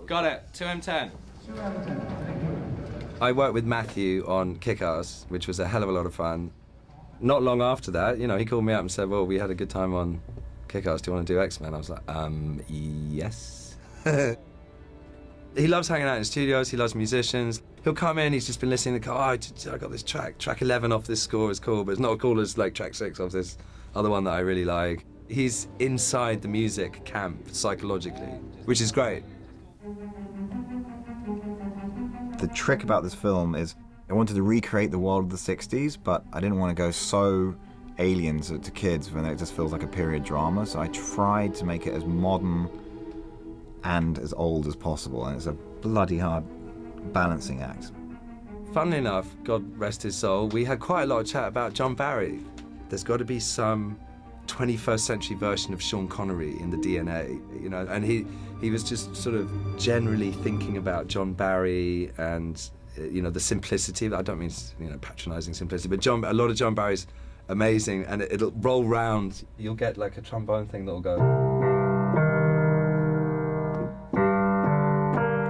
Got it. 2M10. 2M10. Thank you. I worked with Matthew on Kick-Ass, which was a hell of a lot of fun. Not long after that, you know, he called me up and said, well, we had a good time on Kick-Ass. Do you want to do X-Men? I was like, yes. He loves hanging out in studios. He loves musicians. He'll come in, he's just been listening to, I got this track 11 off this score is cool, but it's not as cool as like track 6 off this other one that I really like. He's inside the music camp psychologically, which is great. The trick about this film is I wanted to recreate the world of the 60s, but I didn't want to go so alien to kids when it just feels like a period drama, so I tried to make it as modern and as old as possible, and it's a bloody hard balancing act. Funnily enough, God rest his soul, we had quite a lot of chat about John Barry. There's got to be some 21st century version of Sean Connery in the DNA, you know, and he was just sort of generally thinking about John Barry and, you know, the simplicity. I don't mean, you know, patronizing simplicity, but a lot of John Barry's amazing, and it'll roll round. You'll get like a trombone thing that'll go,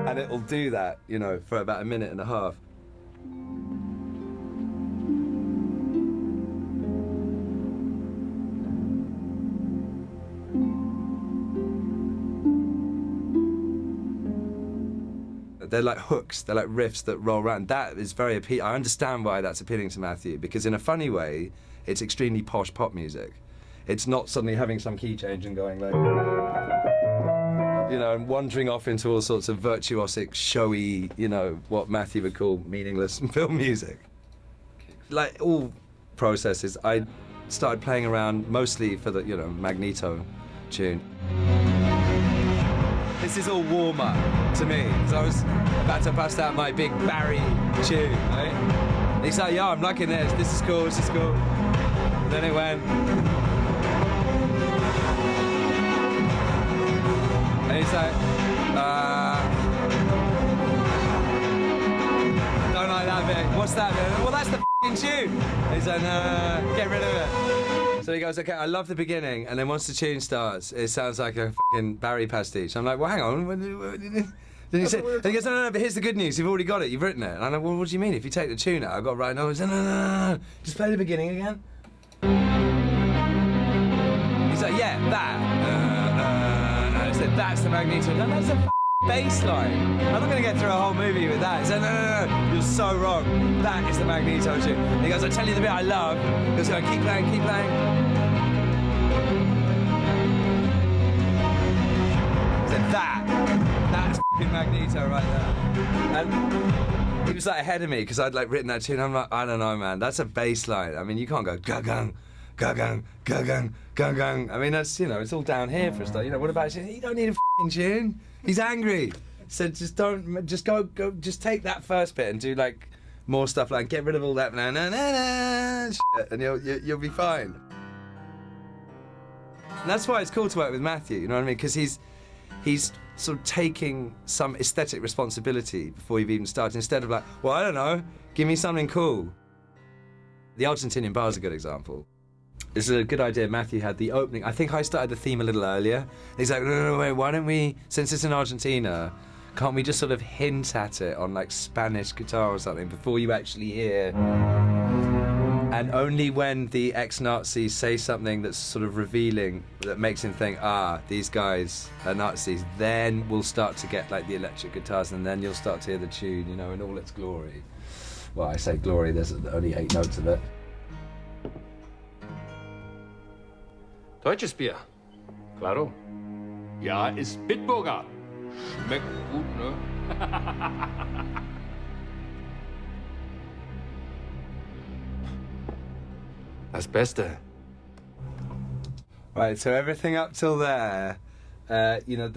and it'll do that, you know, for about a minute and a half. They're like hooks, they're like riffs that roll around. That is very appealing. I understand why that's appealing to Matthew, because in a funny way, it's extremely posh pop music. It's not suddenly having some key change and going like, you know, and wandering off into all sorts of virtuosic, showy, you know, what Matthew would call meaningless film music. Like all processes, I started playing around mostly for the, you know, Magneto tune. This is all warm-up to me, because I was about to bust out my big Barry tune, right? He's like, yeah, I'm liking this is cool, this is cool. And then it went. And he's like, don't like that bit. What's that bit? Well, that's the f***ing tune. And he's like, no, get rid of it. So he goes, okay, I love the beginning, and then once the tune starts, it sounds like a f***ing Barry pastiche. I'm like, well, hang on. Then he said, and he goes, no, but here's the good news. You've already got it. You've written it. And I'm like, well, what do you mean? If you take the tune out, I've got to write no. He said, no. Just play the beginning again. He's like, yeah, that. And I said, that's the Magneto. No, that's a bass line. I'm not going to get through a whole movie with that. He said, no, you're so wrong. That is the Magneto tune. And he goes, I tell you the bit I love. He goes, keep playing, keep playing. He said, that's f***ing Magneto right there. And he was like ahead of me because I'd like written that tune. I'm like, I don't know, man. That's a bass line. I mean, you can't go ga-gung, ga-gung, ga-gung, ga-gung. I mean, that's, you know, it's all down here for a start. You know, what about you? You don't need a f***ing tune. He's angry. So just take that first bit and do like more stuff, like get rid of all that shit, and you'll be fine. And that's why it's cool to work with Matthew, you know what I mean? Because he's sort of taking some aesthetic responsibility before you've even started, instead of like, well, I don't know, give me something cool. The Argentinian bar is a good example. This is a good idea. Matthew had the opening. I think I started the theme a little earlier. He's like, no, wait, why don't we, since it's in Argentina, can't we just sort of hint at it on like Spanish guitar or something before you actually hear? And only when the ex-Nazis say something that's sort of revealing, that makes him think, these guys are Nazis, then we'll start to get like the electric guitars, and then you'll start to hear the tune, you know, in all its glory. Well, I say glory, there's only 8 notes of it. Deutsches Bier. Claro. Ja, ist Bitburger. Schmeckt gut, ne? Das Beste. Right, so everything up till there, you know,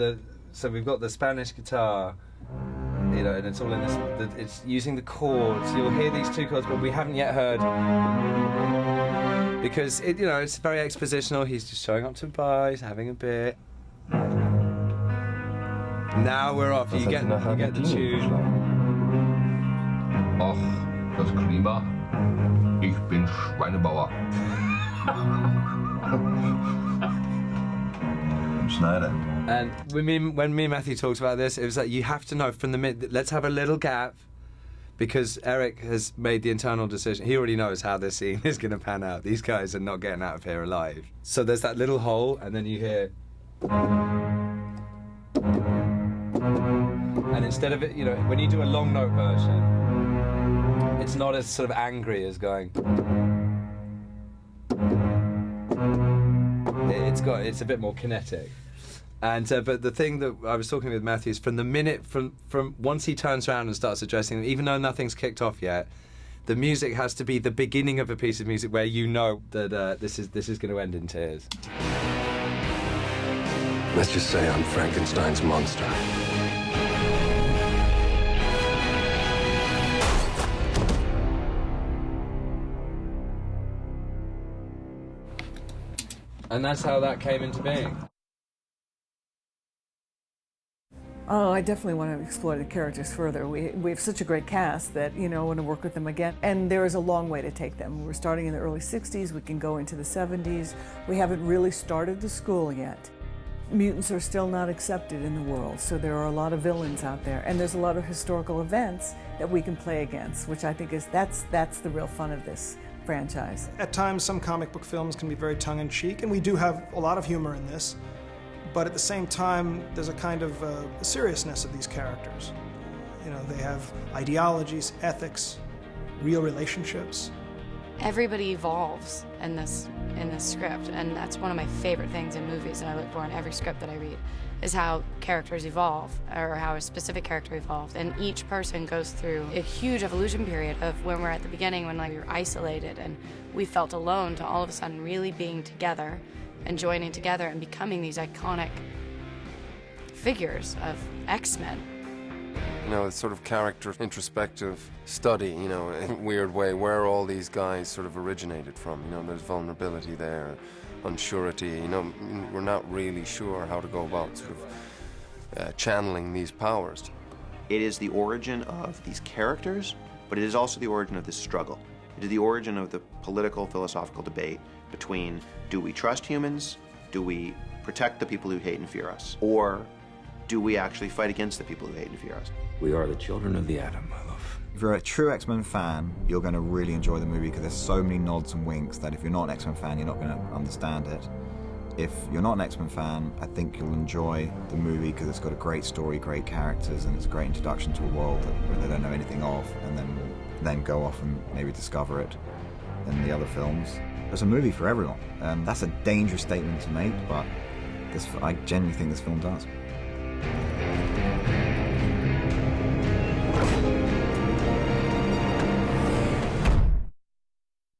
so we've got the Spanish guitar, you know, and it's all in this, it's using the chords. You'll hear these 2 chords, but we haven't yet heard, because it, you know, it's very expositional. He's just showing up to a bar, he's having a beer. Now we're off. You get the tune. Och, das Klima. Ich bin Schweinebauer. Schneider. And when me and Matthew talked about this, it was like, you have to know from the minute, let's have a little gap, because Eric has made the internal decision. He already knows how this scene is going to pan out. These guys are not getting out of here alive. So there's that little hole, and then you hear... And instead of it, you know, when you do a long note version, it's not as sort of angry as going... It's a bit more kinetic. And but the thing that I was talking with Matthew is from the minute from once he turns around and starts addressing them, even though nothing's kicked off yet, the music has to be the beginning of a piece of music where you know that this is going to end in tears. Let's just say I'm Frankenstein's monster. And that's how that came into being. Oh, I definitely want to explore the characters further. We have such a great cast that, you know, I want to work with them again. And there is a long way to take them. We're starting in the early 60s, we can go into the 70s. We haven't really started the school yet. Mutants are still not accepted in the world, so there are a lot of villains out there. And there's a lot of historical events that we can play against, which I think that's the real fun of this franchise. At times, some comic book films can be very tongue-in-cheek, and we do have a lot of humor in this. But at the same time, there's a kind of seriousness of these characters. You know, they have ideologies, ethics, real relationships. Everybody evolves in this script, and that's one of my favorite things in movies that I look for in every script that I read, is how characters evolve, or how a specific character evolves. And each person goes through a huge evolution period of when we're at the beginning, when like we were isolated and we felt alone, to all of a sudden really being together and joining together and becoming these iconic figures of X-Men. You know, it's sort of character introspective study, you know, in a weird way, where all these guys sort of originated from. You know, there's vulnerability there, unsurety, you know, we're not really sure how to go about sort of channeling these powers. It is the origin of these characters, but it is also the origin of this struggle. It is the origin of the political, philosophical debate between, do we trust humans? Do we protect the people who hate and fear us? Or do we actually fight against the people who hate and fear us? We are the children of the atom, my love. If you're a true X-Men fan, you're going to really enjoy the movie because there's so many nods and winks that if you're not an X-Men fan, you're not going to understand it. If you're not an X-Men fan, I think you'll enjoy the movie because it's got a great story, great characters, and it's a great introduction to a world that they don't know anything of, and then go off and maybe discover it in the other films. It's a movie for everyone, and that's a dangerous statement to make, but I genuinely think this film does.